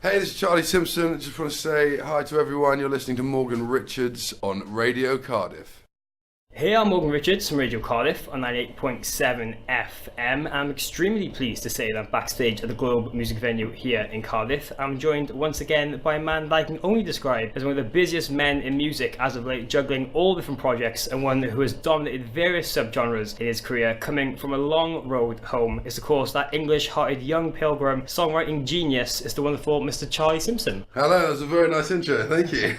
Hey, this is Charlie Simpson. I just want to say hi to everyone. You're listening to Morgan Richards on Radio Cardiff. Hey, I'm Morgan Richards from Radio Cardiff on 98.7 FM. I'm extremely pleased to say that I'm backstage at the Globe music venue here in Cardiff. I'm joined once again by a man that I can only describe as one of the busiest men in music as of late, juggling all different projects, and one who has dominated various subgenres in his career, coming from a long road home. It's of course that English-hearted young pilgrim, songwriting genius. It's the wonderful Mr. Charlie Simpson. Hello, that's a very nice intro. Thank you.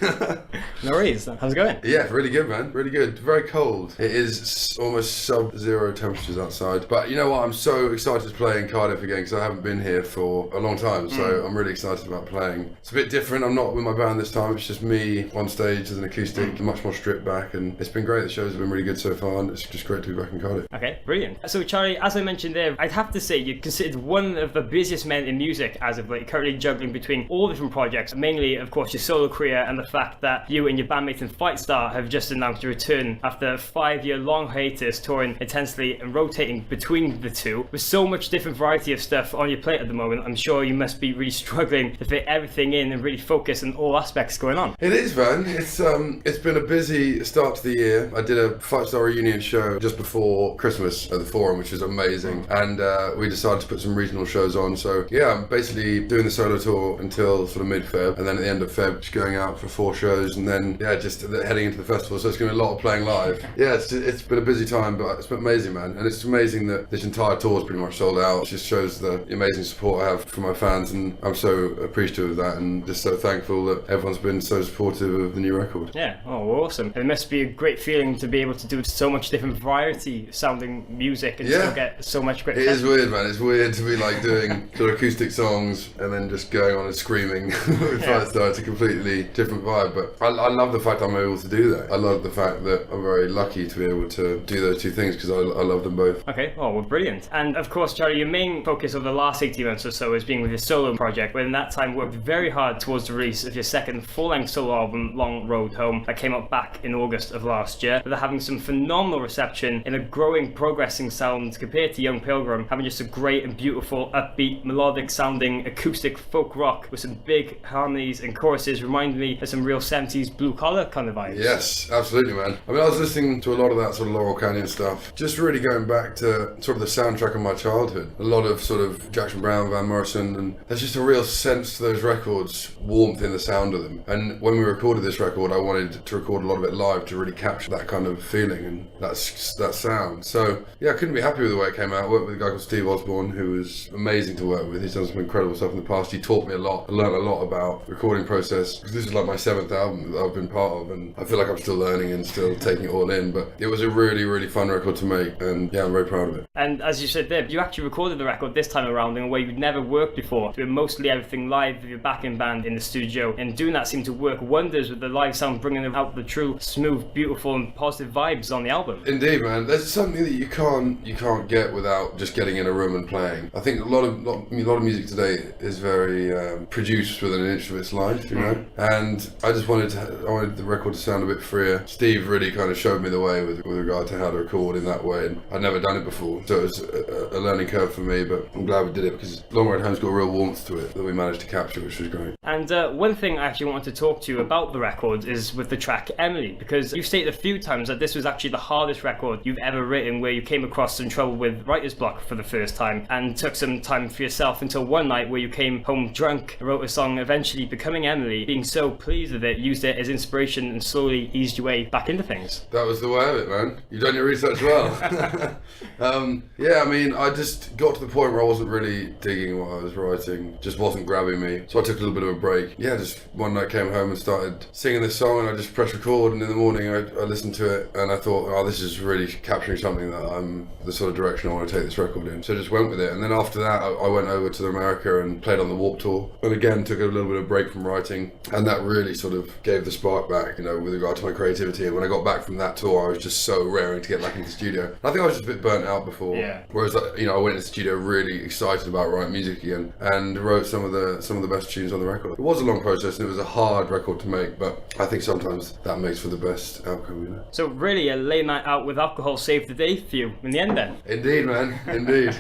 No worries. How's it going? Yeah, really good, man. Really good. Very cold. It is almost sub-zero temperatures outside. But you know what? I'm so excited to play in Cardiff again because I haven't been here for a long time. So I'm really excited about playing. It's a bit different. I'm not with my band this time. It's just me on stage as an acoustic, much more stripped back. And it's been great. The shows have been really good so far. And it's just great to be back in Cardiff. Okay, brilliant. So Charlie, as I mentioned there, I'd have to say you're considered one of the busiest men in music as of late, currently juggling between all different projects, mainly, of course, your solo career and the fact that you and your bandmates in Fightstar have just announced your return after a 5-year long hiatus, touring intensely and rotating between the two. With so much different variety of stuff on your plate at the moment, I'm sure you must be really struggling to fit everything in and really focus on all aspects going on. It is, man. It's been a busy start to the year. I did a Fightstar Reunion show just before Christmas at the Forum, which was amazing, and we decided to put some regional shows on. So yeah, I'm basically doing the solo tour until sort of mid-Feb, and then at the end of Feb, just going out for 4 shows, and then yeah, just heading into the festival. So it's going to be a lot of playing live. Yeah, it's been a busy time, but it's been amazing, man. And it's amazing that this entire tour is pretty much sold out. It just shows the amazing support I have from my fans, and I'm so appreciative of that, and just so thankful that everyone's been so supportive of the new record. Yeah, oh, awesome. It must be a great feeling to be able to do so much different variety sounding music and still get so much great It is weird, man. It's weird to be like doing sort of acoustic songs and then just going on and screaming with Fightstar. It's a completely different vibe, but I love the fact I'm able to do that. I love the fact that I'm very lucky to be able to do those two things because I love them both. Okay, oh, well, brilliant. And of course, Charlie, your main focus over the last 18 months or so has been with your solo project, where in that time worked very hard towards the release of your second full-length solo album, Long Road Home, that came out back in August of last year, with having some phenomenal reception in a growing, progressing sound compared to Young Pilgrim, having just a great and beautiful, upbeat, melodic sounding acoustic folk rock with some big harmonies and choruses, reminding me of some real 70s blue-collar kind of vibes. Yes, absolutely, man. I mean, I was listening to a lot of that sort of Laurel Canyon stuff, just really going back to sort of the soundtrack of my childhood. A lot of sort of Jackson Browne, Van Morrison, and there's just a real sense to those records, warmth in the sound of them. And when we recorded this record, I wanted to record a lot of it live to really capture that kind of feeling and that sound. So yeah, I couldn't be happy with the way it came out. I worked with a guy called Steve Osborne, who was amazing to work with. He's done some incredible stuff in the past. He taught me a lot. I learned a lot about recording process, because this is like my 7th album that I've been part of, and I feel like I'm still learning and still taking it all in. But it was a really, really fun record to make, and yeah, I'm very proud of it. And as you said there, you actually recorded the record this time around in a way you'd never worked before, doing mostly everything live with your backing band in the studio, and doing that seemed to work wonders with the live sound, bringing out the true smooth, beautiful and positive vibes on the album. Indeed, man. There's something that you can't get without just getting in a room and playing. I think a lot of music today is very produced within an inch of its life, you know. And I just wanted the record to sound a bit freer. Steve really kind of showed me the way with regard to how to record in that way, and I'd never done it before, so it was a learning curve for me. But I'm glad we did it, because Long Road Home's got a real warmth to it that we managed to capture, which was great. And one thing I actually wanted to talk to you about the record is with the track Emily, because you've stated a few times that this was actually the hardest record you've ever written, where you came across some trouble with writer's block for the first time and took some time for yourself until one night where you came home drunk, wrote a song eventually becoming Emily, being so pleased with it, used it as inspiration and slowly eased your way back into things. That was the way of it, man. You've done your research well. Yeah, I mean, I just got to the point where I wasn't really digging what I was writing, just wasn't grabbing me, so I took a little bit of a break. Yeah, just one night came home and started singing this song, and I just pressed record, and in the morning I listened to it and I thought, oh, this is really capturing something that I'm the sort of direction I want to take this record in. So I just went with it, and then after that I went over to America and played on the Warped Tour, and again took a little bit of break from writing, and that really sort of gave the spark back, you know, with regard to my creativity. And when I got back from that that tour I was just so raring to get back into the studio. I think I was just a bit burnt out before. Yeah. Whereas, like, I went into the studio really excited about writing music again and wrote some of the best tunes on the record. It was a long process and it was a hard record to make, but I think sometimes that makes for the best outcome, So really a late night out with alcohol saved the day for you in the end then? Indeed, man. Indeed.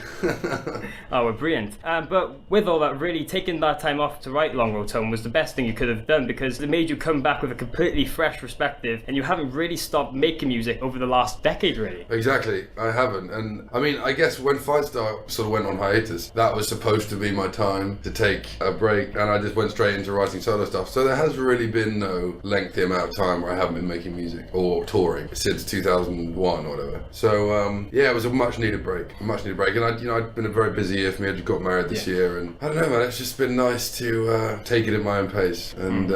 Oh, well, brilliant. But with all that, really taking that time off to write Long Road Home was the best thing you could have done, because it made you come back with a completely fresh perspective, and you haven't really stopped making music over the last decade, really. Exactly, I haven't. And I mean, I guess when Fightstar sort of went on hiatus, that was supposed to be my time to take a break, and I just went straight into writing solo stuff. So there has really been no lengthy amount of time where I haven't been making music or touring since 2001 or whatever. So yeah, it was a much needed break. And I'd been a very busy year for me. I just got married this year, and I don't know, man, it's just been nice to take it at my own pace. And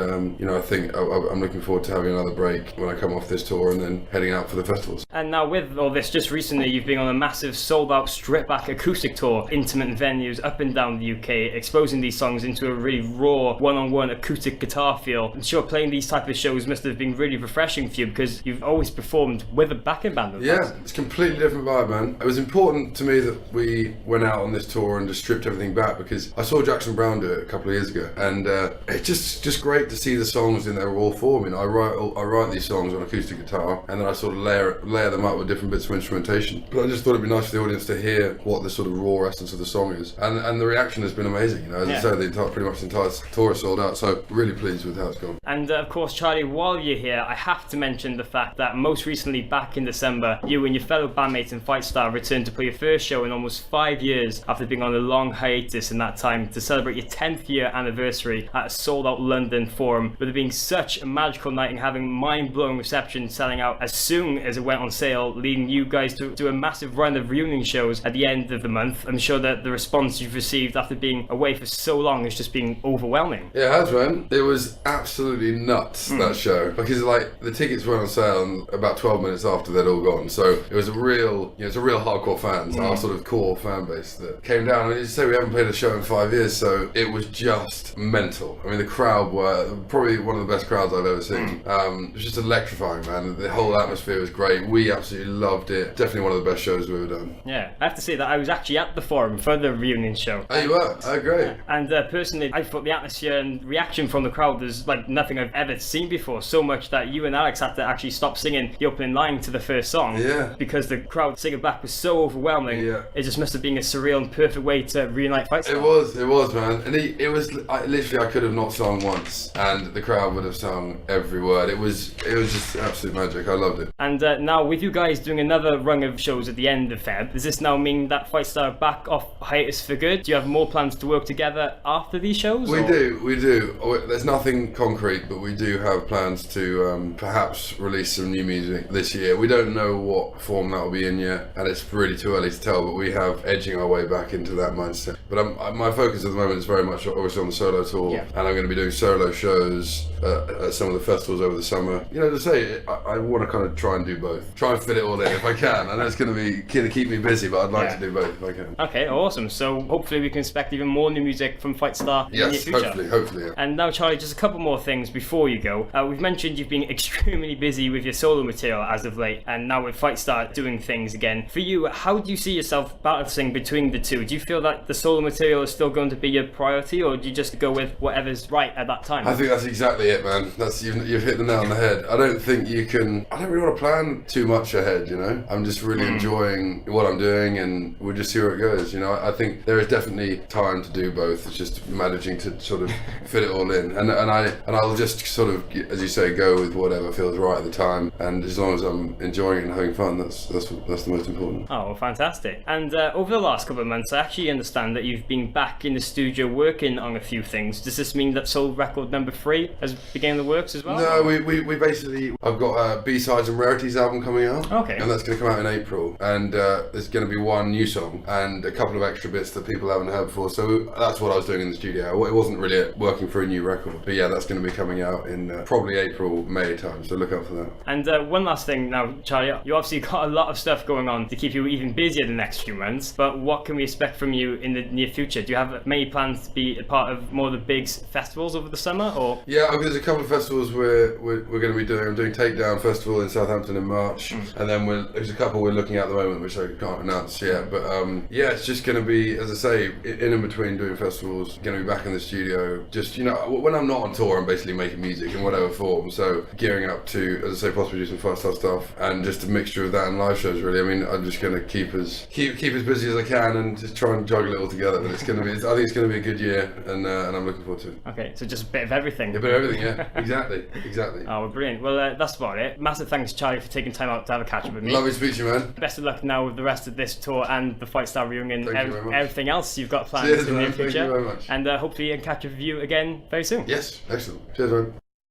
I think I'm looking forward to having another break when I come off this tour and then heading out for the festivals. And now with all this, just recently you've been on a massive sold-out strip-back acoustic tour, intimate venues up and down the UK, exposing these songs into a really raw, one-on-one acoustic guitar feel. I'm sure playing these type of shows must have been really refreshing for you, because you've always performed with a backing band. Yeah, it's a completely different vibe, man. It was important to me that we went out on this tour and just stripped everything back, because I saw Jackson Browne do it a couple of years ago, and it's just great to see the songs in their raw form. I write these songs on acoustic guitar, and then I sort of layer them up with different bits of instrumentation. But I just thought it'd be nice for the audience to hear what the sort of raw essence of the song is, and the reaction has been amazing. As I said, pretty much the entire tour is sold out, so really pleased with how it's gone. And of course, Charlie, while you're here, I have to mention the fact that most recently, back in December, you and your fellow bandmates in Fightstar returned to play your first show in almost 5 years after being on a long hiatus in that time, to celebrate your 10th year anniversary at a sold-out London Forum, with it being such a magical night and having mind-blowing reception, selling out as soon as it went on sale, leading you guys to do a massive run of reunion shows at the end of the month. I'm sure that the response you've received after being away for so long has just been overwhelming. Yeah, it has, man. It was absolutely nuts, that show, because like the tickets went on sale and about 12 minutes after they'd all gone. So it was a real hardcore fans, our sort of core fan base that came down. I mean, as you say, we haven't played a show in 5 years, so it was just mental. I mean, the crowd were probably one of the best crowds I've ever seen. It was just electrifying, man. The whole atmosphere was great. We absolutely loved it. Definitely one of the best shows we've ever done. Yeah, I have to say that I was actually at the Forum for the reunion show. Oh, you were? Oh, great. And personally, I thought the atmosphere and reaction from the crowd was like nothing I've ever seen before, so much that you and Alex had to actually stop singing the opening line to the first song, because the crowd singing back was so overwhelming. It just must have been a surreal and perfect way to reunite Fightstar. It was, man. And I could have not sung once, and the crowd would have sung every word. It was just absolute magic. I loved it. And now with you guys doing another run of shows at the end of Feb, does this now mean that Fightstar are back off hiatus for good? Do you have more plans to work together after these shows? We do. There's nothing concrete, but we do have plans to perhaps release some new music this year. We don't know what form that will be in yet, and it's really too early to tell, but we have edging our way back into that mindset. But my focus at the moment is very much obviously on the solo tour, and I'm going to be doing solo shows at some of the festivals over the summer. To say, I want to kind of try and do both. Try and fit it all in if I can. I know it's going to keep me busy, but I'd like to do both if I can. Okay, awesome. So hopefully we can expect even more new music from Fightstar in the near future. Hopefully. Yeah. And now, Charlie, just a couple more things before you go. We've mentioned you've been extremely busy with your solo material as of late, and now with Fightstar doing things again. For you, how do you see yourself balancing between the two? Do you feel that the solo material is still going to be your priority, or do you just go with whatever's right at that time? I think that's exactly it, man. You've hit the nail on the head. I don't really want to plan too much ahead, I'm just really enjoying what I'm doing, and we'll just see where it goes. I think there is definitely time to do both. It's just managing to sort of fit it all in, and I'll just sort of, as you say, go with whatever feels right at the time, and as long as I'm enjoying it and having fun, that's the most important. Oh, well, fantastic. And over the last couple of months, I actually understand that you've been back in the studio working on a few things. Does this mean that Soul Record number 3 has begun the works as well? No, we basically, I've got a B-Sides and Rarities album coming out. Okay. And that's going to come out in April, and there's going to be one new song and a couple of extra bits that people haven't heard before, so that's what I was doing in the studio. It wasn't really working for a new record, but yeah, that's going to be coming out in probably April, May time, so look out for that. And one last thing now, Charlie, you obviously got a lot of stuff going on to keep you even busier the next few months, but what can we expect from you in the near future? Do you have many plans to be a part of more of the big festivals over the summer, or? Yeah, there's a couple of festivals we're going to be doing. I'm doing Takedown Festival festival in Southampton in March, and then there's a couple we're looking at the moment which I can't announce yet. But yeah, it's just going to be, as I say, in and between doing festivals, going to be back in the studio. Just, you know, when I'm not on tour, I'm basically making music in whatever form. So gearing up to, as I say, possibly do some Fightstar stuff, and just a mixture of that and live shows. Really, I mean, I'm just going to keep as busy as I can and just try and juggle it all together. But it's going to be, I think it's going to be a good year, and I'm looking forward to it. Okay, so just a bit of everything. A bit of everything, yeah. Exactly. Oh, well, brilliant. Well, that's about it. Massive thanks, Charlie, for taking time out to have a catch up with me. Lovely to speak to you, man. Best of luck now with the rest of this tour and the Fightstar Reunion. Thank you very much. Everything else you've got planned Cheers, in the man. near future. Thank you very much. And hopefully I can catch up with you again very soon. Yes, excellent. Cheers, man.